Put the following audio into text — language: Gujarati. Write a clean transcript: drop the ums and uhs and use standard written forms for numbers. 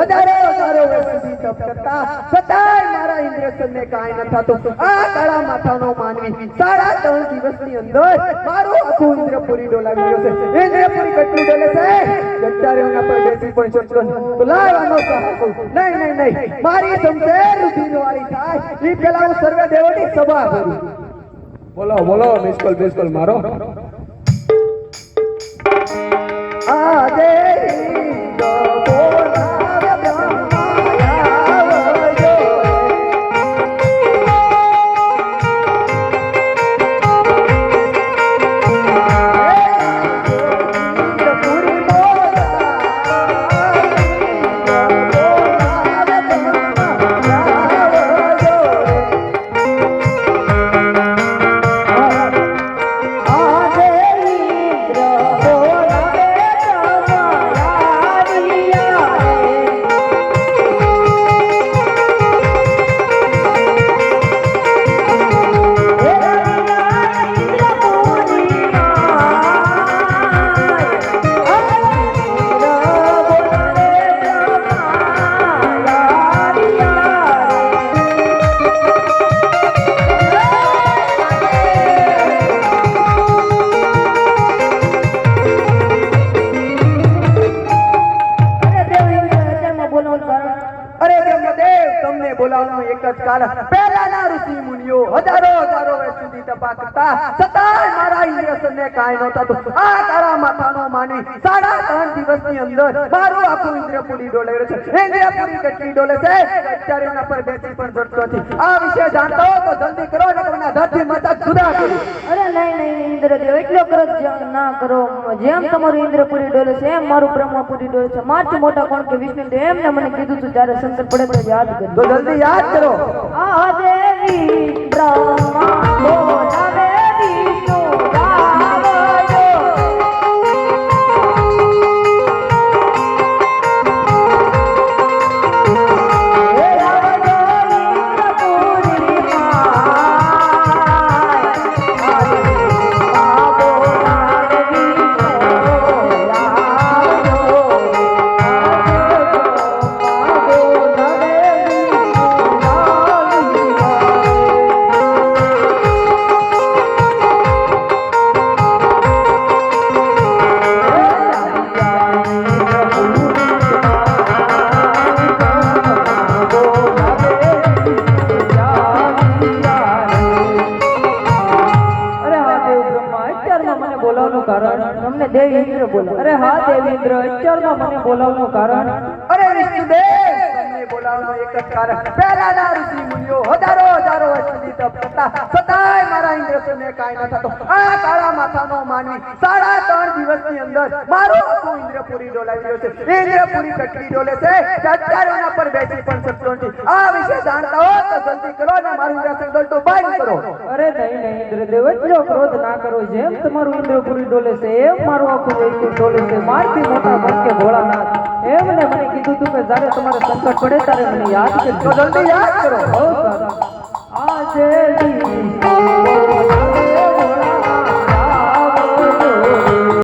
હજારો હજારો વર્ષ સુધી તપ કરતા છતાંય મારા ઇન્દ્રસનને કાંઈ ન થતું. આ કાળા માથાનો માનવી 3.5 દિવસની અંદર મારું આખું ઇન્દ્રપુરી ડોલાવી રહ્યો છે. ઇન્દ્રપુરી કેટલું ડોલે છે અત્યારે એના પર બેસી પણ શકતો નથી. તો લાવવાનો સાહસ નહીં નહીં નહીં, મારી સમજેર રુધિરવાળી થાય એ પેલા હું સર્વે દેવોની સભા કરું. બોલો બોલો બિસ્કલ મારો. આજે પહેલાના ઋષિ મુનિઓ હજારો હજારો વર્ષ સુધી તપા કરતા છતાંય મારા ઇન્દ્રસનને કાંઈ ન થતું. આ કાળા માથાનો માનવી 3.5 દિવસની અંદર મારું આખું ઇન્દ્રપુરી ડોલે છે. ઇન્દ્રપુરી કેટલી ડોલે છે અત્યારે એના પર બેસી પણ શકતો નથી. આ વિશે જાણતો હો તો જલ્દી કરો ને કોઈના ધરતી માતા જુદા કરો. અરે નહીં ઇન્દ્રદેવ એટલો ક્રોધ ના કરો. જેમ તમારું ઇન્દ્રપુરી ડોલે છે એમ મારું બ્રહ્મપુરી ડોલે છે. મારથી મોટા કોણ કે વિષ્ણુદેવ એમને મને કીધું હતું જ્યારે શંકર પડે તો યાદ કરી. તો જલ્દી યાદ કરો. આ દેવી બ્રહ્મા બોલાવે વિષ્ણુ ગાવજો. હે આવજો ઇન્દ્રપુરી તમને દેવી ઇન્દ્ર બોલો. અરે હા દેવી ઇન્દ્ર અત્યારમાં મને બોલાવવાનું કારણ. અરે વિષ્ણુદેવ તમને બોલાવવાનું એક જ કારણ. પહેલાના ઋષિ મુનિઓ હજારો હજારો વર્ષ સુધી તપ કરતા છતાંય મારા ઇન્દ્રસનને કાંઈ ન થતું. આ કાળા માથાનો માનવી 3.5 દિવસની અંદર મારું આખું ઇન્દ્રપુરી ડોલાવી રહ્યો છે. ઇન્દ્રપુરી કેટલી ડોલે છે કે અત્યારે એના પર બેસી પણ શકતો નથી. આ વિશે જાણતા હો તો જલ્દી કરો ને મારું ઇન્દ્રસન ડોલતું બંધ કરો. અરે નહીં ઇન્દ્રદેવ એટલો ક્રોધ ના કરો. જેમ તમારું ઇન્દ્રપુરી ડોલે છે એમ મારું આખું વૈકુંઠ ડોલે છે. મારથી મોટા ભક્કે ભોળાનાથ એમને મને કીધું હતું કે જ્યારે તમારે સંકટ પડે ત્યારે મને યાદ કરજો. તો જલ્દી યાદ કરો. આજે